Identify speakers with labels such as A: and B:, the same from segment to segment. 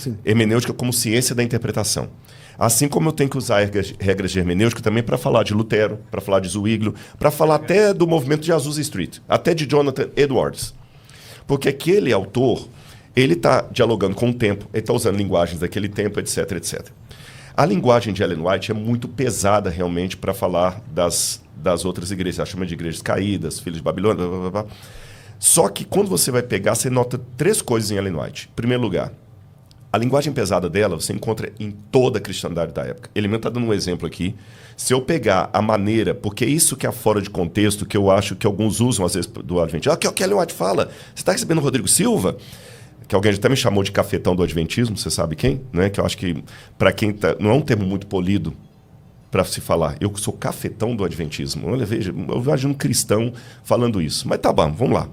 A: Sim.
B: Hermenêutica como ciência da interpretação. Assim como eu tenho que usar regras de hermenêutica também para falar de Lutero, para falar de Zwinglio, para falar até do movimento de Azusa Street, até de Jonathan Edwards. Porque aquele autor, ele está dialogando com o tempo, ele está usando linguagens daquele tempo, etc, etc. A linguagem de Ellen White é muito pesada realmente para falar das outras igrejas. Ela chama de igrejas caídas, filhos de Babilônia, blá, blá, blá. Só que quando você vai pegar, você nota 3 coisas em Ellen White. Em primeiro lugar, a linguagem pesada dela você encontra em toda a cristandade da época. Ele mesmo está dando um exemplo aqui. Se eu pegar a maneira, porque isso que é fora de contexto, que eu acho que alguns usam às vezes do Adventismo, que é o que Ellen White fala. Você está recebendo o Rodrigo Silva? Que alguém até me chamou de cafetão do Adventismo, você sabe quem? Né? Que eu acho que, para quem tá, não é um termo muito polido para se falar. Eu sou cafetão do Adventismo. Olha, veja, eu imagino um cristão falando isso. Mas tá bom, vamos lá.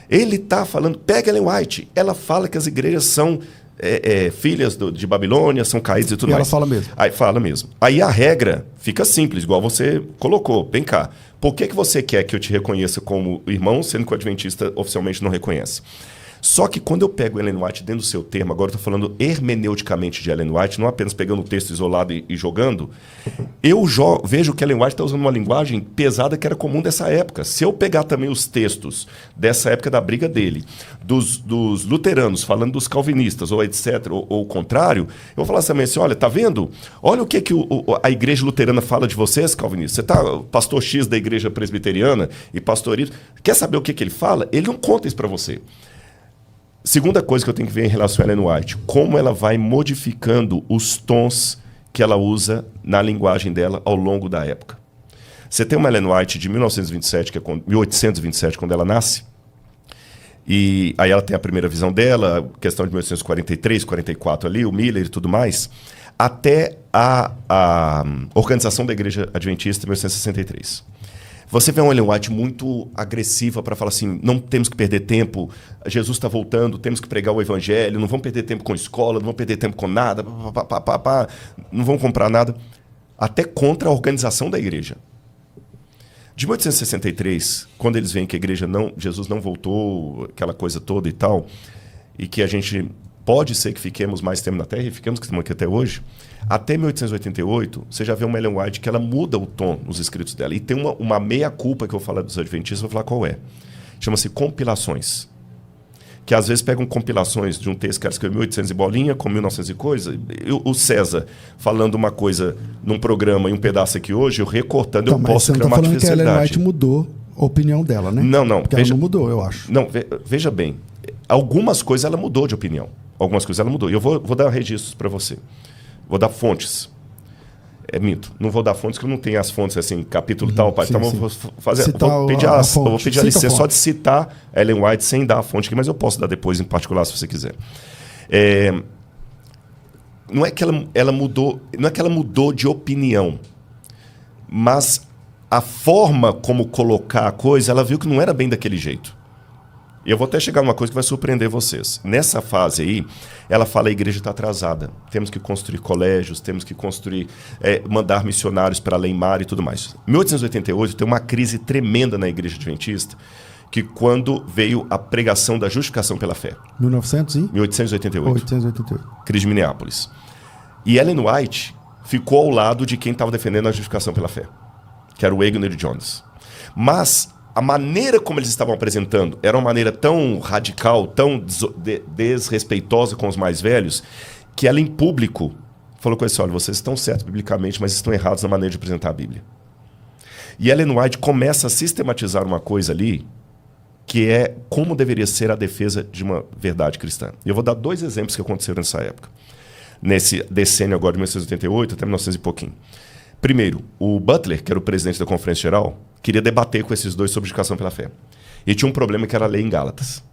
B: Ele está falando, pega Ellen White, ela fala que as igrejas são filhas de Babilônia, são caídas e tudo
A: e
B: mais.
A: Ela fala mesmo.
B: Aí fala mesmo. Aí a regra fica simples, igual você colocou. Vem cá, por que você quer que eu te reconheça como irmão, sendo que o Adventista oficialmente não reconhece? Só que quando eu pego Ellen White dentro do seu termo, agora eu estou falando hermeneuticamente de Ellen White, não apenas pegando o texto isolado e jogando, eu vejo que Ellen White está usando uma linguagem pesada que era comum dessa época. Se eu pegar também os textos dessa época da briga dele, dos luteranos falando dos calvinistas, ou etc., ou o contrário, eu vou falar também assim, olha, tá vendo? Olha o que a igreja luterana fala de vocês, calvinistas. Você tá pastor X da igreja presbiteriana e pastor Y, quer saber o que ele fala? Ele não conta isso para você. Segunda coisa que eu tenho que ver em relação a Ellen White, como ela vai modificando os tons que ela usa na linguagem dela ao longo da época. Você tem uma Ellen White de 1927, que é 1827, quando ela nasce, e aí ela tem a primeira visão dela, questão de 1843, 44 ali, o Miller e tudo mais, até a organização da Igreja Adventista em 1963. Você vê uma Ellen White muito agressiva para falar assim, não temos que perder tempo, Jesus está voltando, temos que pregar o evangelho, não vamos perder tempo com escola, não vamos perder tempo com nada, não vamos comprar nada. Até contra a organização da igreja. De 1863, quando eles veem que a igreja Jesus não voltou, aquela coisa toda e tal, e que a gente pode ser que fiquemos mais tempo na Terra, e ficamos que estamos aqui até hoje, até 1888, você já vê uma Ellen White que ela muda o tom nos escritos dela. E tem uma meia-culpa que eu vou falar dos Adventistas, vou falar qual é. Chama-se compilações. Que às vezes pegam compilações de um texto que ela escreveu em 1800 e bolinha, com 1900 e coisa. O César falando uma coisa num programa e um pedaço aqui hoje, eu recortando,
A: então,
B: eu posso criar uma
A: artificialidade. Você está falando que a Ellen White mudou a opinião dela, né?
B: Não.
A: Porque ela não mudou, eu acho.
B: Não, veja bem. Algumas coisas ela mudou de opinião. Algumas coisas ela mudou. E eu vou dar registros para você. Vou dar fontes. Minto. Não vou dar fontes, porque eu não tenho as fontes assim, capítulo tal, pai. Então eu vou fazer. Vou pedir a licença só de citar Ellen White sem dar a fonte aqui, mas eu posso dar depois em particular, se você quiser. Não é que ela mudou, não é que ela mudou de opinião, mas a forma como colocar a coisa, ela viu que não era bem daquele jeito. E eu vou até chegar numa coisa que vai surpreender vocês. Nessa fase aí, ela fala que a igreja está atrasada. Temos que construir colégios, temos que construir, mandar missionários para além mar e tudo mais. Em 1888, tem uma crise tremenda na igreja adventista, que quando veio a pregação da justificação pela fé. 1888. Crise de Minneapolis. E Ellen White ficou ao lado de quem estava defendendo a justificação pela fé, que era o Wagner Jones. Mas a maneira como eles estavam apresentando era uma maneira tão radical, tão desrespeitosa com os mais velhos, que ela em público falou com eles, olha, vocês estão certos biblicamente, mas estão errados na maneira de apresentar a Bíblia. E Ellen White começa a sistematizar uma coisa ali, que é como deveria ser a defesa de uma verdade cristã. E eu vou dar 2 exemplos que aconteceram nessa época. Nesse decênio agora de 1988 até 1900 e pouquinho. Primeiro, o Butler, que era o presidente da Conferência Geral, queria debater com esses dois sobre justificação pela fé. E tinha um problema que era a lei em Gálatas.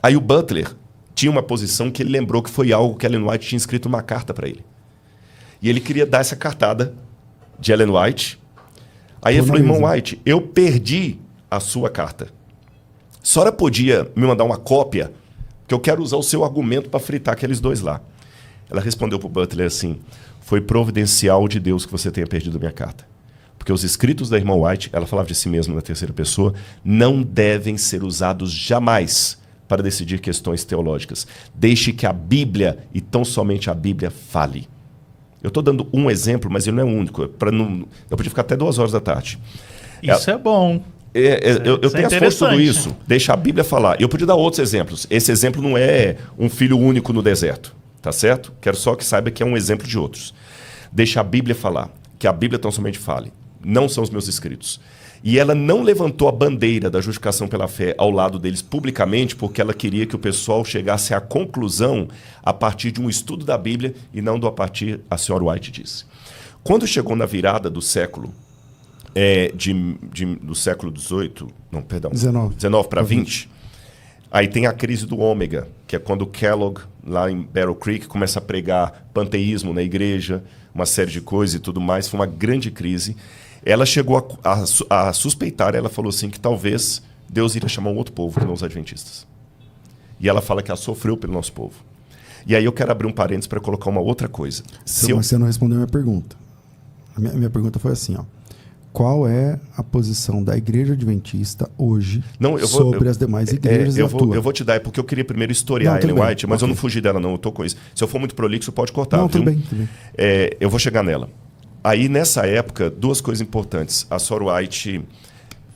B: Aí o Butler tinha uma posição que ele lembrou que foi algo que Ellen White tinha escrito uma carta para ele. E ele queria dar essa cartada de Ellen White. Aí ele falou, irmão White, eu perdi a sua carta. A senhora podia me mandar uma cópia, porque eu quero usar o seu argumento para fritar aqueles dois lá. Ela respondeu para o Butler assim, foi providencial de Deus que você tenha perdido a minha carta. Porque os escritos da irmã White, ela falava de si mesma na terceira pessoa, não devem ser usados jamais para decidir questões teológicas. Deixe que a Bíblia, e tão somente a Bíblia, fale. Eu estou dando um exemplo, mas ele não é o único. Eu podia ficar até 2 horas da tarde.
C: Isso é bom.
B: Eu tenho as forças de tudo isso. Deixa a Bíblia falar. Eu podia dar outros exemplos. Esse exemplo não é um filho único no deserto. Tá certo? Quero só que saiba que é um exemplo de outros. Deixa a Bíblia falar. Que a Bíblia tão somente fale. Não são os meus escritos. E ela não levantou a bandeira da justificação pela fé ao lado deles publicamente porque ela queria que o pessoal chegasse à conclusão a partir de um estudo da Bíblia e não a partir, a senhora White disse. Quando chegou na virada do século, do século XVIII, não, perdão, 19 para 20, aí tem a crise do ômega, que é quando Kellogg, lá em Battle Creek, começa a pregar panteísmo na igreja, uma série de coisas e tudo mais, foi uma grande crise. Ela chegou a suspeitar, ela falou assim que talvez Deus iria chamar um outro povo que não os adventistas. E ela fala que ela sofreu pelo nosso povo. E aí eu quero abrir um parênteses para colocar uma outra coisa.
A: Você não respondeu a minha pergunta. A minha pergunta foi assim, ó. Qual é a posição da Igreja Adventista hoje sobre as demais igrejas?
B: Eu vou te dar, porque eu queria primeiro historiar a Ellen White, mas eu não fugi dela não, eu tô com isso. Se eu for muito prolixo, pode cortar.
A: Não, tudo bem.
B: Eu vou chegar nela. Aí, nessa época, 2 coisas importantes. A Sor White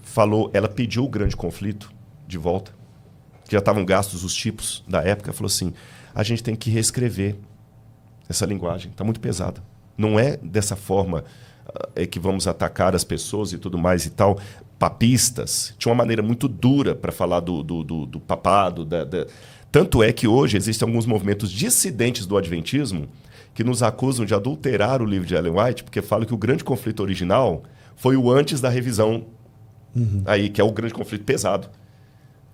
B: falou, ela pediu o grande conflito de volta, que já estavam gastos os tipos da época. Falou assim, a gente tem que reescrever essa linguagem, está muito pesada. Não é dessa forma que vamos atacar as pessoas e tudo mais e tal. Papistas tinha uma maneira muito dura para falar do papado. Tanto é que hoje existem alguns movimentos dissidentes do adventismo que nos acusam de adulterar o livro de Ellen White, porque falam que o grande conflito original foi o antes da revisão, aí, que é o grande conflito pesado,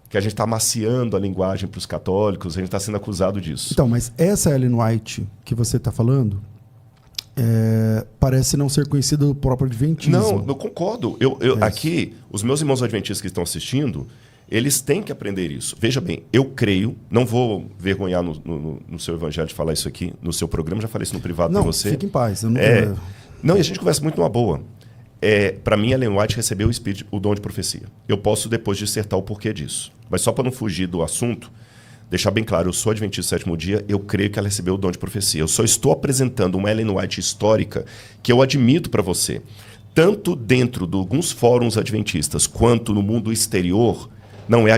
B: que a gente está amaciando a linguagem para os católicos, a gente está sendo acusado disso.
A: Então, mas essa Ellen White que você está falando parece não ser conhecida do próprio adventismo.
B: Não, eu concordo. Aqui, os meus irmãos adventistas que estão assistindo, eles têm que aprender isso. Veja bem, eu creio, não vou vergonhar no seu evangelho de falar isso aqui, no seu programa, já falei isso no privado para você.
A: Não, fique em paz.
B: Não, e a gente conversa muito numa boa. Para mim, Ellen White recebeu o dom de profecia. Eu posso depois dissertar o porquê disso. Mas só para não fugir do assunto, deixar bem claro, eu sou adventista do 7º dia, eu creio que ela recebeu o dom de profecia. Eu só estou apresentando uma Ellen White histórica que eu admito para você. Tanto dentro de alguns fóruns adventistas, quanto no mundo exterior, não é a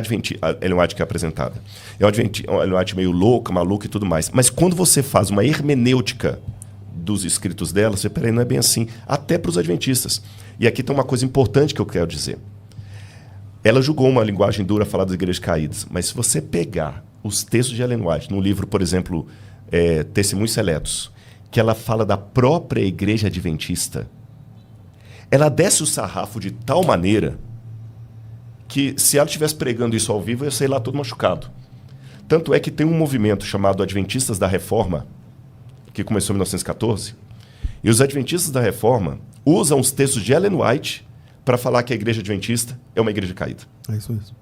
B: Ellen White que é apresentada. É uma Ellen White meio louca, maluca e tudo mais. Mas quando você faz uma hermenêutica dos escritos dela, você, peraí, não é bem assim. Até para os adventistas. E aqui tem uma coisa importante que eu quero dizer. Ela julgou uma linguagem dura falar das igrejas caídas. Mas se você pegar os textos de Ellen White, num livro, por exemplo, Testemunhos Seletos, que ela fala da própria igreja adventista, ela desce o sarrafo de tal maneira que se ela estivesse pregando isso ao vivo, eu ia sair lá todo machucado. Tanto é que tem um movimento chamado Adventistas da Reforma, que começou em 1914, e os Adventistas da Reforma usam os textos de Ellen White para falar que a igreja adventista é uma igreja caída.
A: É isso mesmo.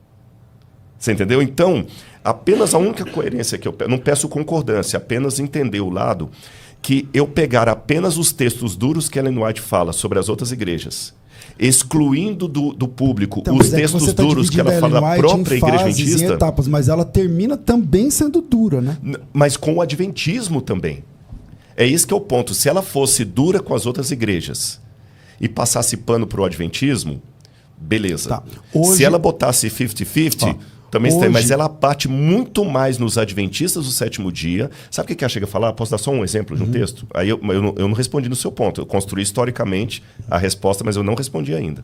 B: Você entendeu? Então, apenas a única coerência que eu peço, não peço concordância, apenas entender o lado que eu pegar apenas os textos duros que Ellen White fala sobre as outras igrejas, excluindo do público então, os textos duros que ela fala da própria igreja adventista.
A: Em etapas, mas ela termina também sendo dura, né?
B: Mas com o adventismo também. É isso que é o ponto. Se ela fosse dura com as outras igrejas e passasse pano para o adventismo, beleza. Tá. Hoje, se ela botasse 50-50, também hoje, mas ela bate muito mais nos adventistas do 7º dia. Sabe o que ela chega a falar? Posso dar só um exemplo de um texto? Aí eu não respondi no seu ponto. Eu construí historicamente a resposta, mas eu não respondi ainda.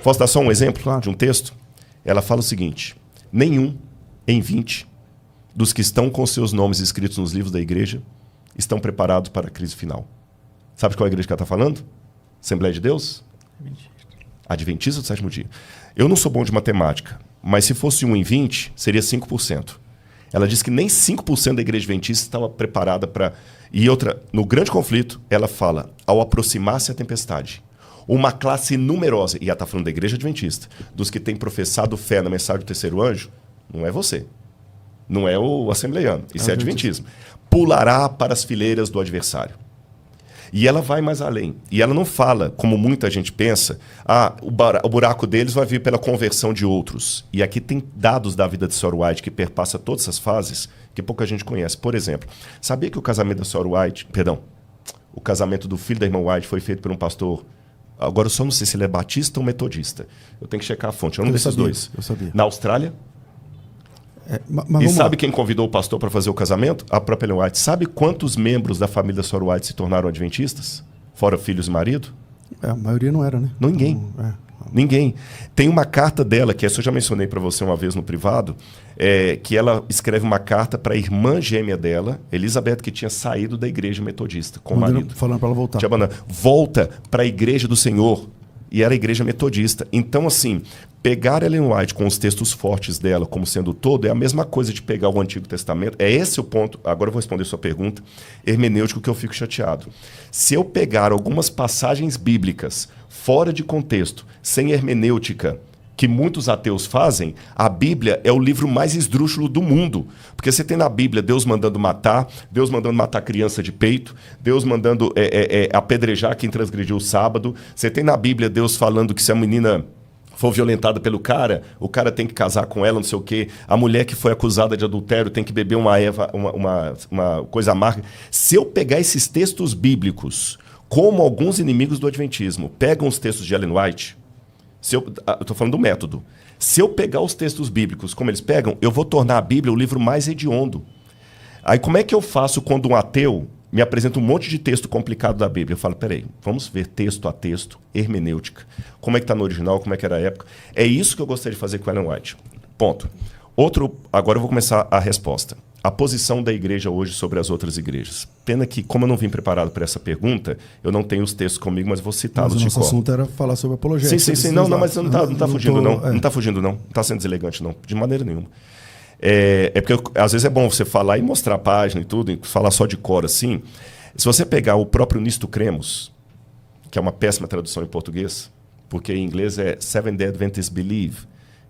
B: Posso dar só um exemplo de um texto? Ela fala o seguinte: nenhum em 20 dos que estão com seus nomes escritos nos livros da igreja estão preparados para a crise final. Sabe qual é a igreja que ela está falando? Assembleia de Deus? Adventista do 7º dia. Eu não sou bom de matemática, mas se fosse 1 em 20, seria 5%. Ela diz que nem 5% da igreja adventista estava preparada para... E outra, no grande conflito, ela fala, ao aproximar-se a tempestade, uma classe numerosa, e ela está falando da igreja adventista, dos que têm professado fé na mensagem do 3º anjo, não é você. Não é o assembleiano, isso é adventismo. Pulará para as fileiras do adversário. E ela vai mais além. E ela não fala, como muita gente pensa, o buraco deles vai vir pela conversão de outros. E aqui tem dados da vida de Sr. White que perpassa todas essas fases que pouca gente conhece. Por exemplo, sabia que o casamento da Sr. White, o casamento do filho da irmã White foi feito por um pastor. Agora eu só não sei se ele é batista ou metodista. Eu tenho que checar a fonte. É um desses dois.
A: Eu sabia.
B: Na Austrália.
A: E
B: sabe quem convidou o pastor para fazer o casamento? A própria Ellen White. Sabe quantos membros da família da Sr. White se tornaram adventistas? Fora filhos e marido?
A: A maioria não era, né?
B: Ninguém. Ninguém. Tem uma carta dela, que essa eu já mencionei para você uma vez no privado, que ela escreve uma carta para a irmã gêmea dela, Elizabeth, que tinha saído da igreja metodista com o marido.
A: Falando para ela voltar.
B: Volta para a igreja do Senhor. E era a igreja metodista. Então, assim, pegar Ellen White com os textos fortes dela como sendo todo é a mesma coisa de pegar o Antigo Testamento. É esse o ponto, agora eu vou responder a sua pergunta, hermenêutico, que eu fico chateado. Se eu pegar algumas passagens bíblicas fora de contexto, sem hermenêutica, que muitos ateus fazem, a Bíblia é o livro mais esdrúxulo do mundo. Porque você tem na Bíblia Deus mandando matar criança de peito, Deus mandando apedrejar quem transgrediu o sábado. Você tem na Bíblia Deus falando que se a menina for violentada pelo cara, o cara tem que casar com ela, não sei o quê. A mulher que foi acusada de adultério tem que beber uma coisa amarga. Se eu pegar esses textos bíblicos, como alguns inimigos do adventismo pegam os textos de Ellen White, eu estou falando do método. Se eu pegar os textos bíblicos como eles pegam, eu vou tornar a Bíblia o livro mais hediondo. Aí como é que eu faço quando um ateu me apresenta um monte de texto complicado da Bíblia? Eu falo, peraí, vamos ver texto a texto, hermenêutica. Como é que está no original, como é que era a época. É isso que eu gostaria de fazer com Ellen White. Ponto. Agora eu vou começar a resposta. A posição da igreja hoje sobre as outras igrejas. Pena que, como eu não vim preparado para essa pergunta, eu não tenho os textos comigo, mas vou citá-los de cor.
A: Mas o nosso assunto era falar sobre apologética.
B: Sim. Não, mas não está fugindo, não. Não está fugindo, não. Não está sendo deselegante, não. De maneira nenhuma. Porque, às vezes, é bom você falar e mostrar a página e tudo, e falar só de cor, assim. Se você pegar o próprio Nisto Cremos, que é uma péssima tradução em português, porque em inglês é Seventh-day Adventists Believe.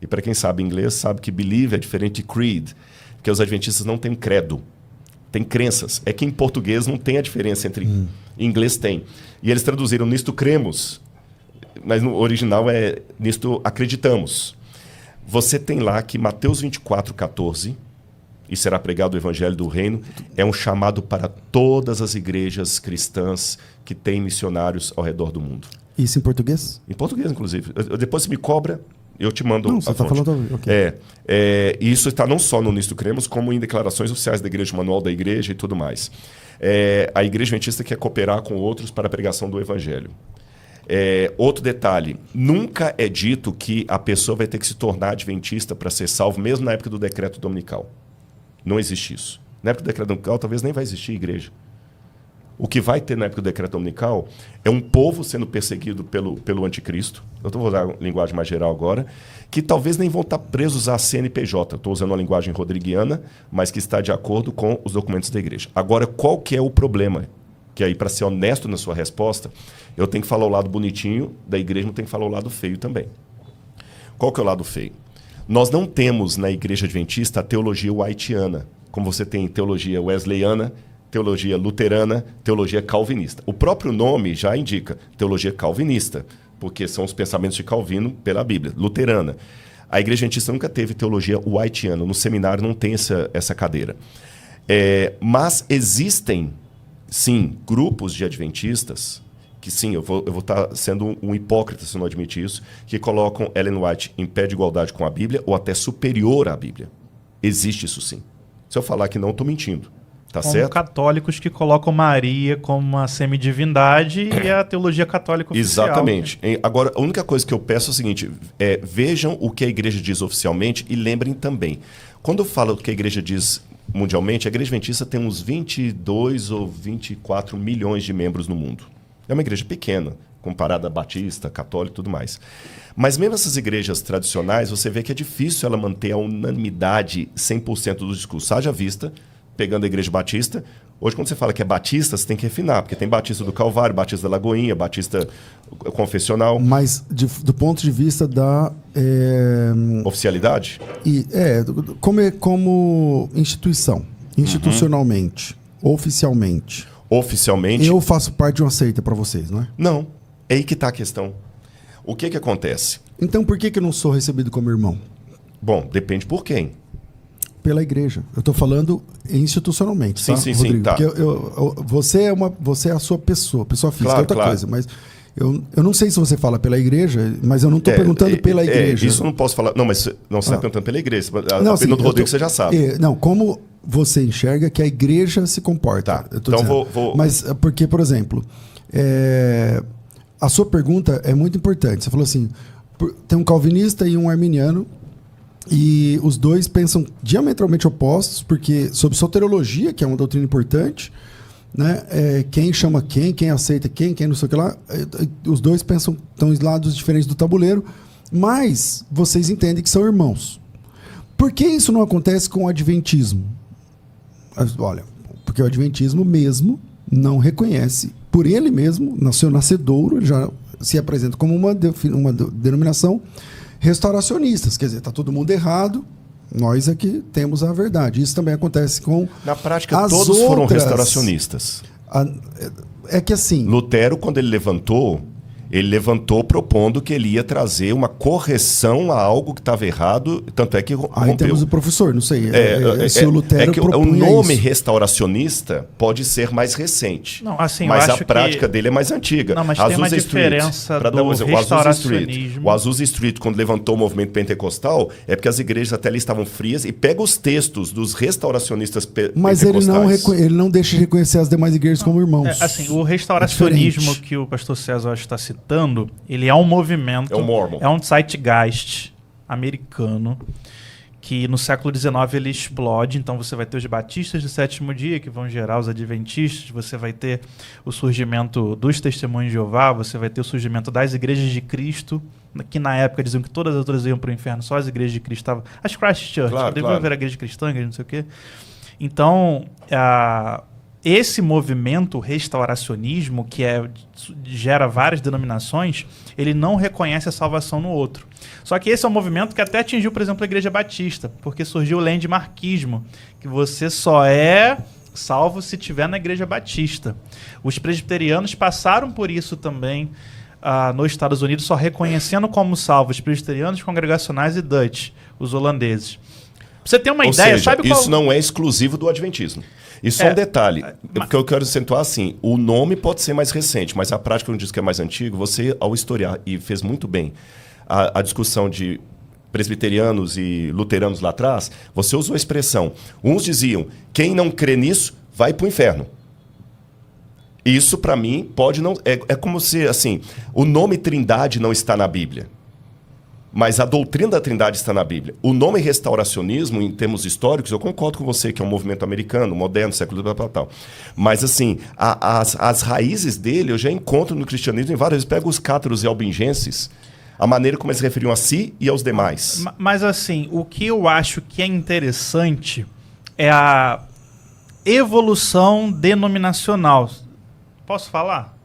B: E para quem sabe inglês, sabe que believe é diferente de creed. Porque os adventistas não têm credo, têm crenças. É que em português não tem a diferença entre... Em inglês tem. E eles traduziram nisto cremos, mas no original é nisto acreditamos. Você tem lá que Mateus 24:14, e será pregado o evangelho do reino, é um chamado para todas as igrejas cristãs que têm missionários ao redor do mundo.
A: Isso em português?
B: Em português, inclusive. Depois você me cobra... Eu te mando
A: a fonte. Tá falando... Okay.
B: E isso está não só no Nisto Cremos, como em declarações oficiais da igreja, manual da igreja e tudo mais. A igreja adventista quer cooperar com outros para a pregação do evangelho. Outro detalhe, nunca é dito que a pessoa vai ter que se tornar adventista para ser salvo, mesmo na época do decreto dominical. Não existe isso. Na época do decreto dominical, talvez nem vai existir igreja. O que vai ter na época do decreto dominical é um povo sendo perseguido pelo anticristo. Eu vou usar uma linguagem mais geral agora, que talvez nem vão estar presos à CNPJ. Estou usando uma linguagem rodriguiana, mas que está de acordo com os documentos da igreja. Agora, qual que é o problema? Que aí, para ser honesto na sua resposta, eu tenho que falar o lado bonitinho da igreja, mas tenho que falar o lado feio também. Qual que é o lado feio? Nós não temos na igreja adventista a teologia whiteana, como você tem teologia wesleyana, teologia luterana, teologia calvinista. O próprio nome já indica teologia calvinista, porque são os pensamentos de Calvino pela Bíblia, luterana. A igreja adventista nunca teve teologia whiteana, no seminário não tem essa cadeira. Mas existem, sim, grupos de adventistas, que sim, eu vou estar sendo um hipócrita se eu não admitir isso, que colocam Ellen White em pé de igualdade com a Bíblia ou até superior à Bíblia. Existe isso sim. Se eu falar que não, estou mentindo. Tá
C: como
B: certo?
C: Católicos que colocam Maria como uma semidivindade e a teologia católica oficial.
B: Exatamente. Agora, a única coisa que eu peço é o seguinte, vejam o que a igreja diz oficialmente e lembrem também. Quando eu falo o que a igreja diz mundialmente, a igreja adventista tem uns 22 ou 24 milhões de membros no mundo. É uma igreja pequena, comparada a batista, católica e tudo mais. Mas mesmo essas igrejas tradicionais, você vê que é difícil ela manter a unanimidade 100% do discurso. Haja vista, pegando a igreja batista, hoje quando você fala que é batista, você tem que refinar, porque tem batista do Calvário, batista da Lagoinha, batista confessional.
A: Mas do ponto de vista da...
B: oficialidade?
A: Como instituição, institucionalmente, oficialmente.
B: Oficialmente...
A: Eu faço parte de uma seita para vocês, não é?
B: Não. É aí que está a questão. O que acontece?
A: Então por que eu não sou recebido como irmão?
B: Bom, depende por quem.
A: Pela igreja. Eu estou falando institucionalmente,
B: sim,
A: tá,
B: sim,
A: Rodrigo?
B: sim, tá.
A: Você é a sua pessoa física,
B: claro,
A: é outra coisa, mas eu não sei se você fala pela igreja, mas eu não estou perguntando pela igreja.
B: Isso eu não posso falar. Não, mas não, você está perguntando pela igreja.
A: Não,
B: a pergunta do Rodrigo você já sabe.
A: Não, como você enxerga que a igreja se comporta.
B: Tá, então vou...
A: Mas porque, por exemplo, a sua pergunta é muito importante. Você falou assim, tem um calvinista e um arminiano, e os dois pensam diametralmente opostos, porque sobre soteriologia, que é uma doutrina importante, né, quem chama quem aceita quem não sei o que lá, os dois pensam, estão em lados diferentes do tabuleiro, mas vocês entendem que são irmãos. Por que isso não acontece com o adventismo? Olha, porque o adventismo mesmo não reconhece, por ele mesmo, no seu nascedouro, ele já se apresenta como uma denominação restauracionistas, quer dizer, está todo mundo errado, nós é que temos a verdade. Isso também acontece com...
B: Na prática, todos foram restauracionistas.
A: É que assim...
B: Lutero, quando ele levantou propondo que ele ia trazer uma correção a algo que estava errado, tanto é que rompeu.
A: Aí temos o professor, não sei, se o Lutero
B: que o nome restauracionista pode ser mais recente,
C: não, assim,
B: mas a prática dele é mais antiga.
C: Não, mas tem uma diferença do restauracionismo.
B: O Azusa Street, quando levantou o movimento pentecostal, é porque as igrejas até ali estavam frias, e pega os textos dos restauracionistas
A: mas
B: pentecostais.
A: ele não deixa de reconhecer as demais igrejas como irmãos.
C: Assim, o restauracionismo que o pastor César está citando, ele é um movimento, é um zeitgeist americano que no século XIX ele explode. Então você vai ter os batistas do sétimo dia, que vão gerar os adventistas, você vai ter o surgimento dos testemunhos de Jeová, você vai ter o surgimento das igrejas de Cristo, que na época diziam que todas as outras iam para o inferno, só as igrejas de Cristo estavam... As Christ Church, depois haver a igreja cristã, a igreja não sei o quê. Então, esse movimento restauracionismo, que gera várias denominações, ele não reconhece a salvação no outro. Só que esse é um movimento que até atingiu, por exemplo, a Igreja Batista, porque surgiu o landmarquismo, que você só é salvo se estiver na Igreja Batista. Os presbiterianos passaram por isso também nos Estados Unidos, só reconhecendo como salvos os presbiterianos, congregacionais e Dutch, os holandeses. Pra você ter uma ideia,
B: seja, sabe qual... Isso não é exclusivo do adventismo. E só um detalhe, porque eu quero acentuar assim, o nome pode ser mais recente, mas a prática não diz que é mais antigo. Você, ao historiar, e fez muito bem a discussão de presbiterianos e luteranos lá atrás, você usou a expressão, uns diziam, quem não crê nisso, vai para o inferno. Isso, para mim, pode não... É como se, assim, o nome Trindade não está na Bíblia. Mas a doutrina da Trindade está na Bíblia. O nome restauracionismo, em termos históricos, eu concordo com você, que é um movimento americano, moderno, século tal. Mas, assim, as raízes dele eu já encontro no cristianismo em várias vezes. Pego os cátaros e albigenses, a maneira como eles se referiam a si e aos demais.
C: Mas, assim, o que eu acho que é interessante é a evolução denominacional. Posso falar?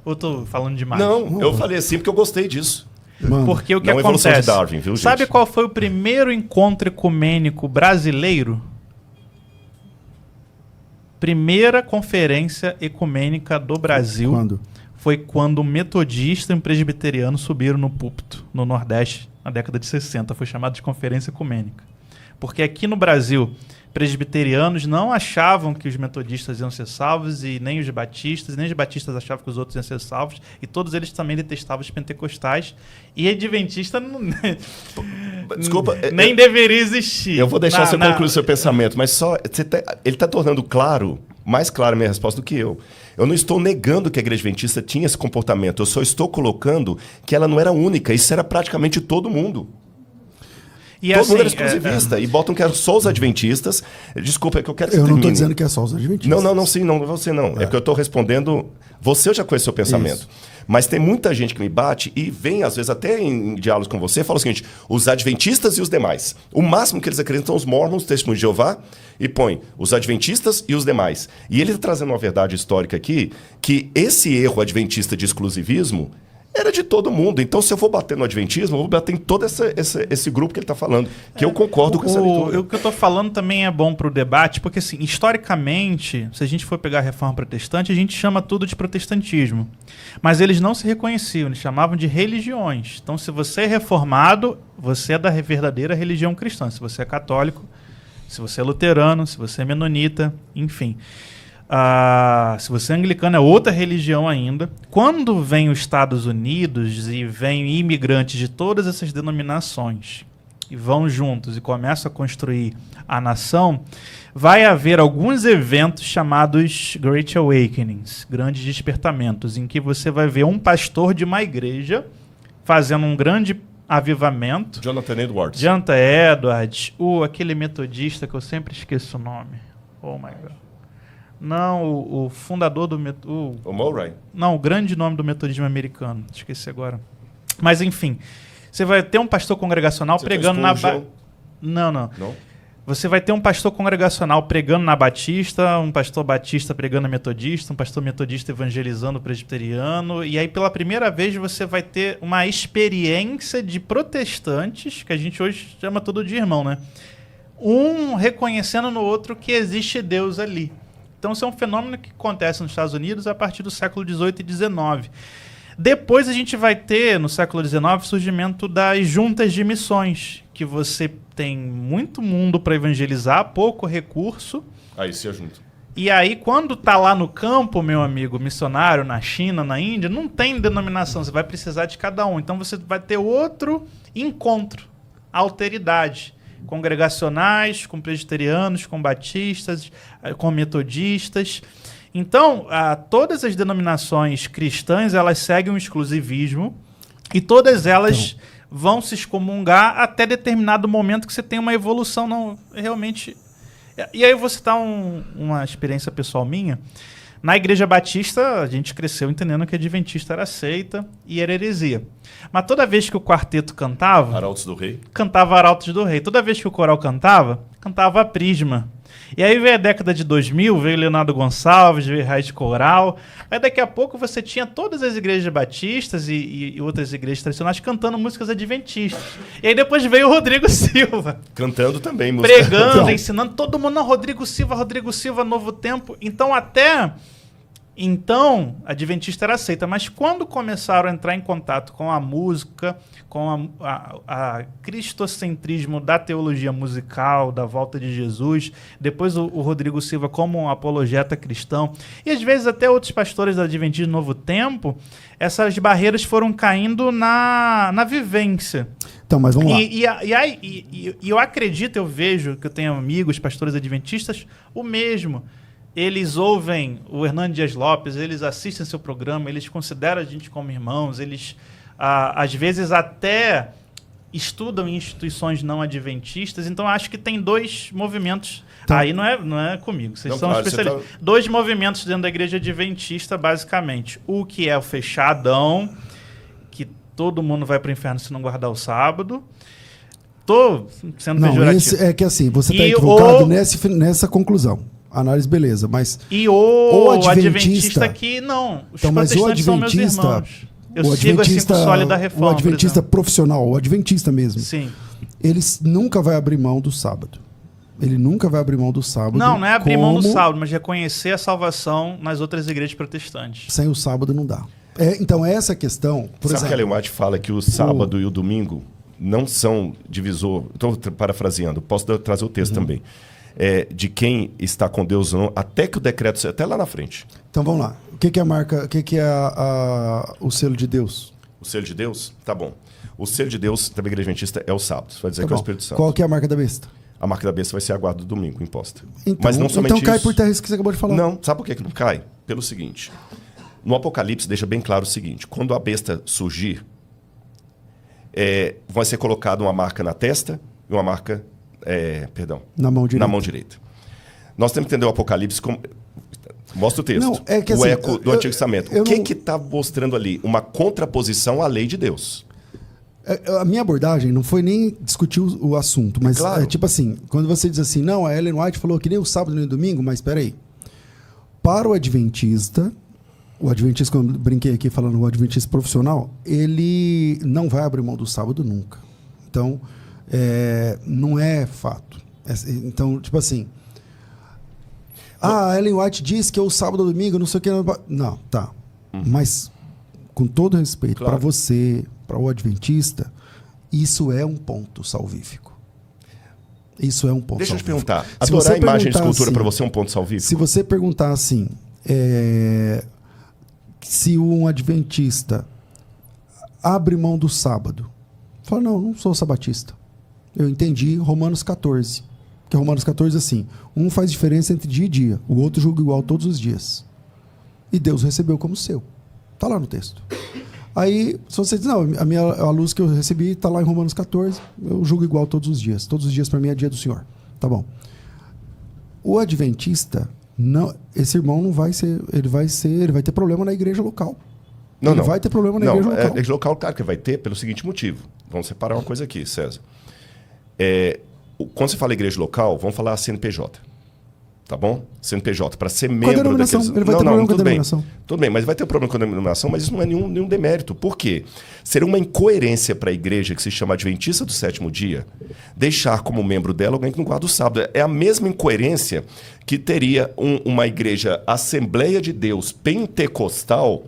C: Ou estou falando demais?
B: Não, eu falei assim porque eu gostei disso.
A: Mano,
C: porque o que acontece? De Darwin, viu, sabe gente? Qual foi o primeiro encontro ecumênico brasileiro? Primeira conferência ecumênica do Brasil.
A: Quando?
C: Foi quando um metodista e um presbiteriano subiram no púlpito, no Nordeste, na década de 60. Foi chamado de conferência ecumênica. Porque aqui no Brasil, presbiterianos não achavam que os metodistas iam ser salvos, e nem os batistas achavam que os outros iam ser salvos, e todos eles também detestavam os pentecostais, e adventista
B: desculpa,
C: nem deveria existir.
B: Eu vou deixar você concluir o seu pensamento, mas só ele está tornando mais claro a minha resposta do que eu. Eu não estou negando que a igreja adventista tinha esse comportamento, eu só estou colocando que ela não era única, isso era praticamente todo mundo. E todo mundo era exclusivista. E botam que eram só os adventistas. Desculpa, é que eu quero que você termine.
A: Eu não estou dizendo que é só os adventistas.
B: Não, você não. É porque eu estou respondendo... Você, eu já conheço o seu pensamento. Isso. Mas tem muita gente que me bate e vem, às vezes, até em diálogos com você, e fala o seguinte, os adventistas e os demais. O máximo que eles acreditam são os mormons, os testemunhos de Jeová, e põe os adventistas e os demais. E ele está trazendo uma verdade histórica aqui, que esse erro adventista de exclusivismo era de todo mundo. Então, se eu for bater no adventismo, eu vou bater em todo esse grupo que ele está falando. Que eu concordo com essa leitura.
C: O que eu estou falando também é bom para o debate, porque, assim, historicamente, se a gente for pegar a Reforma Protestante, a gente chama tudo de protestantismo. Mas eles não se reconheciam, eles chamavam de religiões. Então, se você é reformado, você é da verdadeira religião cristã. Se você é católico, se você é luterano, se você é menonita, enfim... se você é anglicano, é outra religião ainda. Quando vem os Estados Unidos e vem imigrantes de todas essas denominações e vão juntos e começam a construir a nação, vai haver alguns eventos chamados Great Awakenings, grandes despertamentos, em que você vai ver um pastor de uma igreja fazendo um grande avivamento.
B: Jonathan Edwards.
C: Aquele metodista que eu sempre esqueço o nome. Oh my God. Não, o fundador do...
B: O Murray?
C: Não, o grande nome do metodismo americano. Esqueci agora. Mas, enfim. Você vai ter um pastor congregacional pregando na... Não. Você vai ter um pastor congregacional pregando na Batista, um pastor batista pregando na Metodista, um pastor metodista evangelizando o presbiteriano. E aí, pela primeira vez, você vai ter uma experiência de protestantes, que a gente hoje chama tudo de irmão, né? Um reconhecendo no outro que existe Deus ali. Então, isso é um fenômeno que acontece nos Estados Unidos a partir do século XVIII e XIX. Depois a gente vai ter, no século XIX, o surgimento das juntas de missões, que você tem muito mundo para evangelizar, pouco recurso.
B: Aí se junta.
C: E aí, quando tá lá no campo, meu amigo, missionário, na China, na Índia, não tem denominação, você vai precisar de cada um. Então, você vai ter outro encontro, alteridade. Congregacionais, com presbiterianos, com batistas, com metodistas. Então, todas as denominações cristãs, elas seguem um exclusivismo e todas elas vão se excomungar até determinado momento que você tem uma evolução. Não, realmente... E aí eu vou citar uma experiência pessoal minha. Na Igreja Batista, a gente cresceu entendendo que adventista era seita e era heresia. Mas toda vez que o quarteto cantava...
B: Arautos do Rei.
C: Cantava Arautos do Rei. Toda vez que o coral cantava a Prisma. E aí veio a década de 2000, veio Leonardo Gonçalves, veio Raiz Coral. Aí daqui a pouco você tinha todas as igrejas batistas e outras igrejas tradicionais cantando músicas adventistas. E aí depois veio o Rodrigo Silva.
B: Cantando também música.
C: Pregando, ensinando todo mundo. Não, Rodrigo Silva, Novo Tempo. Então, adventista era aceita, mas quando começaram a entrar em contato com a música, com a cristocentrismo da teologia musical, da volta de Jesus, depois o Rodrigo Silva como um apologeta cristão, e às vezes até outros pastores da Adventismo Novo Tempo, essas barreiras foram caindo na vivência.
A: Então, mas vamos lá.
C: E eu acredito, eu vejo que eu tenho amigos, pastores adventistas, o mesmo. Eles ouvem o Hernando Dias Lopes, eles assistem seu programa, eles consideram a gente como irmãos, eles às vezes até estudam em instituições não adventistas. Então acho que tem dois movimentos. Então, aí não é comigo, vocês são especialistas. Dois movimentos dentro da igreja adventista, basicamente. O que é o fechadão, que todo mundo vai para o inferno se não guardar o sábado. Tô sendo pejorativo.
A: É que assim, você está equivocado nessa conclusão. Análise, beleza, mas...
C: E o adventista que não. Os protestantes são meus irmãos. Eu sigo assim com o sólido da reforma.
A: O adventista profissional, o adventista mesmo.
C: Sim.
A: Ele nunca vai abrir mão do sábado. Ele nunca vai abrir mão do sábado.
C: Não é abrir mão do sábado, mas reconhecer a salvação nas outras igrejas protestantes.
A: Sem o sábado não dá. Então, essa questão...
B: Sabe que a Ellen White fala que o sábado e o domingo não são divisor... Estou parafraseando, posso trazer o texto também. De quem está com Deus ou não, até que o decreto seja até lá na frente.
A: Então vamos lá. O que é a marca? O que é o selo de Deus?
B: O selo de Deus? Tá bom. O selo de Deus da Igreja Adventista é o sábado. Vai dizer que é o Espírito Santo.
A: Qual que é a marca da besta?
B: A marca da besta vai ser a guarda do domingo, imposta.
A: Então,
B: mas não somente
A: cai por terra isso que você acabou de falar.
B: Não, sabe por que não cai? Pelo seguinte. No Apocalipse deixa bem claro o seguinte. Quando a besta surgir, vai ser colocada uma marca na testa e uma marca...
A: na mão direita.
B: Na mão direita. Nós temos que entender o Apocalipse como... Mostra o texto.
A: Não, o
B: assim, eco do Antigo Testamento. O que está mostrando ali? Uma contraposição à lei de Deus.
A: A minha abordagem não foi nem discutir o assunto, mas
B: claro.
A: Tipo assim, quando você diz assim, não, a Ellen White falou que nem o sábado nem o domingo, mas espera aí. Para o adventista, o adventista, quando eu brinquei aqui falando, o adventista profissional, ele não vai abrir mão do sábado nunca. Então, não é fato. Então, tipo assim, a Ellen White diz que é o sábado ou domingo, não sei o que. Não, tá. Mas, com todo respeito, para você, para o adventista, isso é um ponto salvífico. Isso é um ponto
B: Deixa
A: salvífico.
B: eu te perguntar. Adorar imagem de escultura para você é um ponto salvífico?
A: Se você perguntar assim, se um adventista abre mão do sábado, fala, não sou sabatista. Eu entendi Romanos 14. Que Romanos 14 assim, um faz diferença entre dia e dia, o outro julga igual todos os dias. E Deus recebeu como seu. Está lá no texto. Aí, se você diz, não, a luz que eu recebi está lá em Romanos 14, eu julgo igual todos os dias. Todos os dias para mim é dia do Senhor. Tá bom. O adventista, não, esse irmão não vai ser, ele vai ter problema na igreja local. Ele vai ter problema na igreja local.
B: Igreja local, claro que vai ter, pelo seguinte motivo. Vamos separar uma coisa aqui, César. Quando você fala igreja local, vamos falar CNPJ. Tá bom? CNPJ, para ser membro daqueles...
A: Ele vai ter problema com a denominação.
B: Tudo bem, mas vai ter problema com a denominação, mas isso não é nenhum demérito. Por quê? Seria uma incoerência para a igreja que se chama Adventista do Sétimo Dia deixar como membro dela alguém que não guarda o sábado. É a mesma incoerência que teria uma igreja Assembleia de Deus pentecostal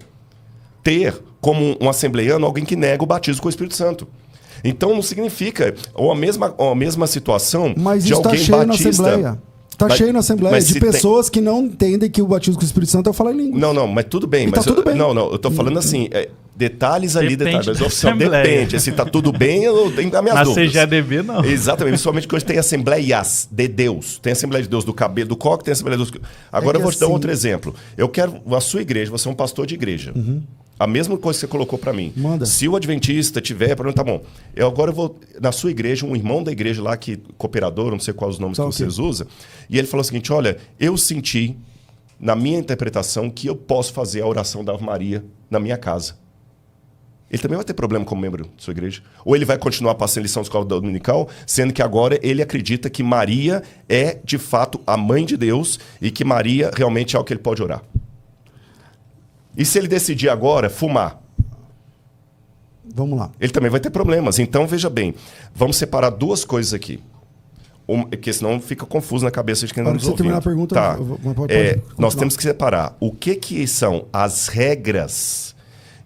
B: ter como um assembleiano alguém que nega o batismo com o Espírito Santo. Então não significa ou a mesma situação de alguém batista...
A: Está cheio na Assembleia de pessoas que não entendem que o batismo com o Espírito Santo é falar em língua.
B: Não, mas tudo bem. Mas
A: tudo bem.
B: Não, eu estou falando assim, detalhes ali, detalhes. Mas depende, se está tudo bem, eu tenho as minhas dúvidas.
C: Na CGADB, não.
B: Exatamente, principalmente quando tem Assembleias de Deus. Tem Assembleia de Deus do cabelo, do coque, tem Assembleia de Deus... Agora eu vou te dar outro exemplo. Eu quero, a sua igreja, você é um pastor de igreja. A mesma coisa que você colocou para mim.
A: Manda.
B: Se o adventista tiver, tá bom. Agora eu vou, na sua igreja, um irmão da igreja lá, cooperador, não sei quais os nomes que vocês usam, e ele falou o seguinte, olha, eu senti, na minha interpretação, que eu posso fazer a oração da Ave Maria na minha casa. Ele também vai ter problema como membro da sua igreja? Ou ele vai continuar passando lição de escola dominical, sendo que agora ele acredita que Maria é, de fato, a mãe de Deus e que Maria realmente é o que ele pode orar? E se ele decidir agora fumar?
A: Vamos lá.
B: Ele também vai ter problemas. Então, veja bem, vamos separar duas coisas aqui. Porque senão fica confuso na cabeça de quem está nos ouvindo.
A: Terminar a pergunta,
B: tá. Nós temos que separar o que são as regras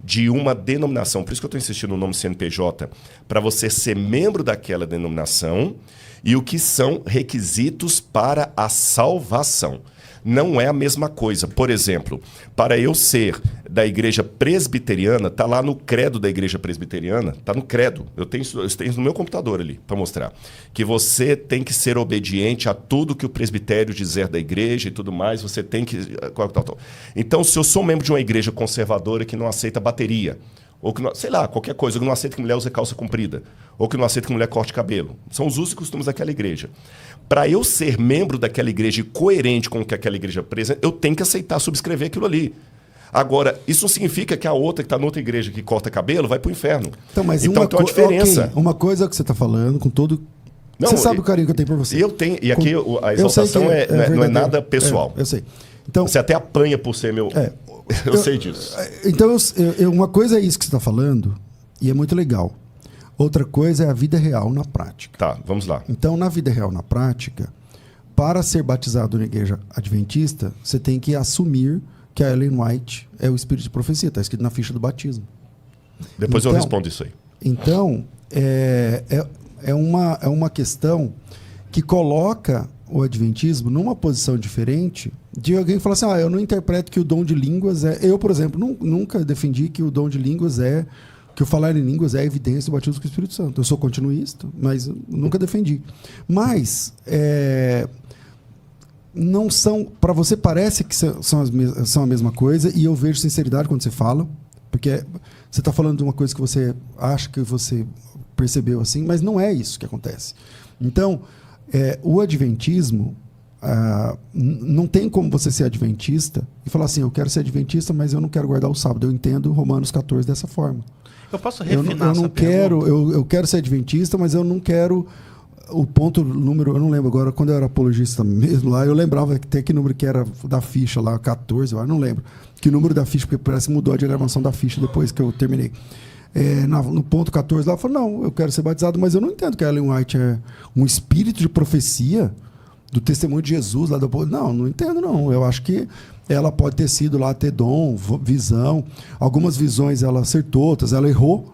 B: de uma denominação. Por isso que eu estou insistindo no nome CNPJ, para você ser membro daquela denominação, e o que são requisitos para a salvação. Não é a mesma coisa. Por exemplo, para eu ser da igreja presbiteriana, está lá no credo da igreja presbiteriana, está no credo. Eu tenho no meu computador ali para mostrar. Que você tem que ser obediente a tudo que o presbitério dizer da igreja e tudo mais, você tem que... Então, se eu sou membro de uma igreja conservadora que não aceita bateria, ou que não, sei lá, qualquer coisa, ou que não aceita que mulher use calça comprida, ou que não aceita que mulher corte cabelo. São os usos e costumes daquela igreja. Para eu ser membro daquela igreja e coerente com o que aquela igreja apresenta, eu tenho que aceitar subscrever aquilo ali. Agora, isso não significa que a outra que está noutra igreja que corta cabelo vai para o inferno.
A: Então, mas
B: tem uma diferença.
A: Okay, uma coisa que você está falando, com todo... Você sabe o carinho que eu tenho por você.
B: Eu tenho, e aqui a exaltação não é nada pessoal.
A: Eu sei. Então,
B: você até apanha por ser meu... Eu sei disso.
A: Então, uma coisa é isso que você está falando, e é muito legal. Outra coisa é a vida real na prática.
B: Tá, vamos lá.
A: Então, na vida real na prática, para ser batizado na igreja adventista, você tem que assumir que a Ellen White é o espírito de profecia. Está escrito na ficha do batismo.
B: Depois eu respondo isso aí.
A: Então, é uma questão que coloca o adventismo numa posição diferente de alguém que fala assim, eu não interpreto que o dom de línguas é... Eu, por exemplo, nunca defendi que o dom de línguas que o falar em línguas é a evidência do batismo com o Espírito Santo. Eu sou continuista, mas nunca defendi. Mas não são... Para você parece que são a mesma coisa, e eu vejo sinceridade quando você fala, porque você está falando de uma coisa que você acha que você percebeu assim, mas não é isso que acontece. Então, o adventismo... não tem como você ser adventista e falar assim, eu quero ser adventista, mas eu não quero guardar o sábado. Eu entendo Romanos 14 dessa forma.
C: Eu posso refinar
A: eu não quero, eu quero ser adventista, mas eu não quero o ponto número, eu não lembro agora, quando eu era apologista mesmo lá, eu lembrava que tem que número que era da ficha lá, 14, eu não lembro. Que número da ficha, porque parece que mudou a diagramação da ficha depois que eu terminei. No ponto 14 lá, eu falei, não, eu quero ser batizado, mas eu não entendo que a Ellen White é um espírito de profecia do testemunho de Jesus lá do povo. Não entendo não. Eu acho que ela pode ter sido lá, ter dom, visão. Algumas visões ela acertou, outras ela errou,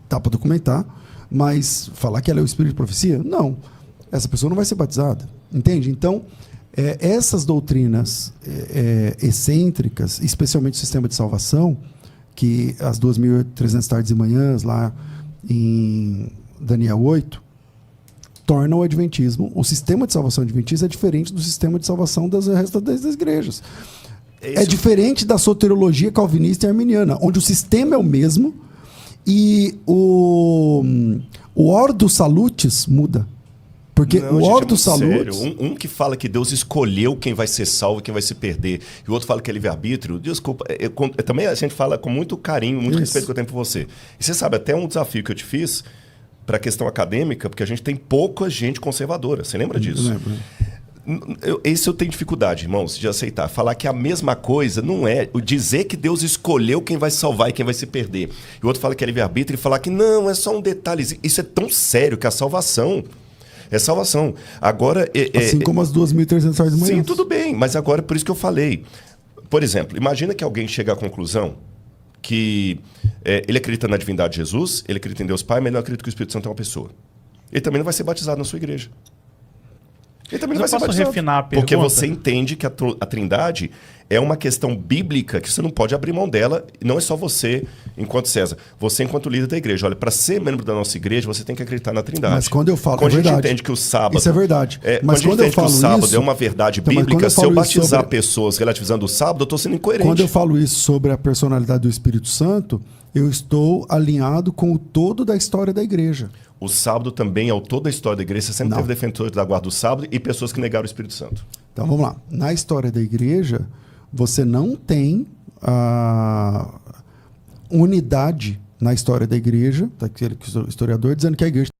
A: dá para documentar, mas falar que ela é o espírito de profecia? Não. Essa pessoa não vai ser batizada. Entende? Então, essas doutrinas excêntricas, especialmente o sistema de salvação, que as 2.300 tardes e manhãs lá em Daniel 8, tornam o adventismo, o sistema de salvação adventista é diferente do sistema de salvação das restas das igrejas. É diferente da soteriologia calvinista e arminiana, onde o sistema é o mesmo e o ordo salutis muda. Porque
B: não,
A: o ordo salutis...
B: Um que fala que Deus escolheu quem vai ser salvo e quem vai se perder, e o outro fala que é livre-arbítrio. Desculpa, também a gente fala com muito carinho, muito respeito que eu tenho por você. E você sabe, até um desafio que eu te fiz para a questão acadêmica, porque a gente tem pouca gente conservadora. Você lembra disso?
A: Eu lembro.
B: Esse eu tenho dificuldade, irmãos, de aceitar. Falar que a mesma coisa não é. Dizer que Deus escolheu quem vai salvar e quem vai se perder. E o outro fala que é livre-arbítrio e falar que não, é só um detalhezinho. Isso é tão sério que a salvação é salvação. Agora...
A: assim como as 2.300 horas de manhã.
B: Sim, tudo bem. Mas agora, por isso que eu falei. Por exemplo, imagina que alguém chega à conclusão que ele acredita na divindade de Jesus, ele acredita em Deus Pai, mas ele não acredita que o Espírito Santo é uma pessoa. Ele também não vai ser batizado na sua igreja. Ele também não vai ser batizado.
C: Refinar a pergunta?
B: Porque você entende que a Trindade é uma questão bíblica que você não pode abrir mão dela. Não é só você, enquanto César. Você, enquanto líder da igreja. Olha, para ser membro da nossa igreja, você tem que acreditar na Trindade.
A: Mas quando eu falo...
B: Quando a gente entende que o sábado...
A: Isso é verdade.
B: Mas quando a gente entende que o sábado é uma verdade bíblica, se eu batizar pessoas relativizando o sábado, eu estou sendo incoerente.
A: Quando eu falo isso sobre a personalidade do Espírito Santo, eu estou alinhado com o todo da história da igreja.
B: O sábado também é o todo da história da igreja. Você sempre teve defensores da guarda do sábado e pessoas que negaram o Espírito Santo. Então,
A: vamos lá. Na história da igreja, você não tem unidade na história da igreja, daquele historiador dizendo que a igreja